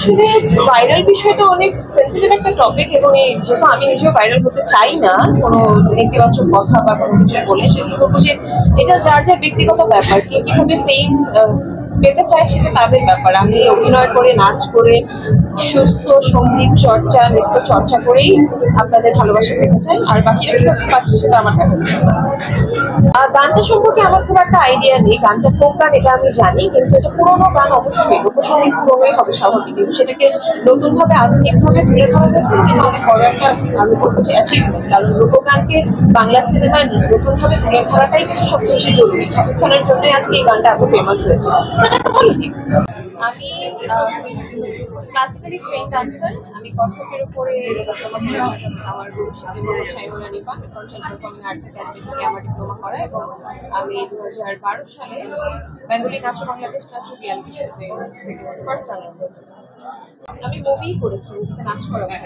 আসলে ভাইরাল বিষয়টা অনেক সেন্সিটিভ একটা টপিক, এবং এই যেহেতু আমি নিজেও ভাইরাল হতে চাই না কোনো নেতিবাচক কথা বা কোনো কিছু বলে, সেগুলো বলবো যে এটা যার যার ব্যক্তিগত ব্যাপার। কে কিভাবে ফেম পেতে চায় সেটা তাদের ব্যাপার। আমি অভিনয় করে, নাচ করে, সুস্থ সঙ্গীত চর্চা, নৃত্য চর্চা করেই আপনাদের ভালোবাসা পেতে চাই। আর বাকিরা কিভাবে পাচ্ছে সেটা আমার দেখা উচিত। গানটা সম্পর্কে আমার খুব একটা আইডিয়া নেই। গানটা ফোক গান এটা আমি জানি, কিন্তু এটা পুরোনো গান, অবশ্যই লোকসঙ্গীত পুরোনোই হবে স্বাভাবিক, কিন্তু সেটাকে নতুন ভাবে আধুনিক ভাবে তুলে ধরা হয়েছে, কিন্তু অনেক বড় একটা আমি বলবো যে অ্যাচিভমেন্ট। কারণ লোকগানকে বাংলা সিনেমায় নতুন ভাবে তুলে ধরাটাই কিন্তু সবচেয়ে বেশি জরুরি। শাকিব জন্য আজকে এই গানটা এত ফেমাস হয়েছে, সেটা একটা ভালো দিক। আমি ক্লাসিক্যালি ট্রেন ডান্সার। আমি কত্থকের উপরে আমার সাইমনা নিপান পারফর্মিং আর্টস একাডেমি থেকে আমার ডিপ্লোমা করা, এবং আমি 2012 সালে বেঙ্গলি নাচ বাংলাদেশ নাচ রিয়ালিটি শোতে ফার্স্ট রানার হয়েছি। আমি মুভি করেছি, মুভিতে নাচ করা হয়।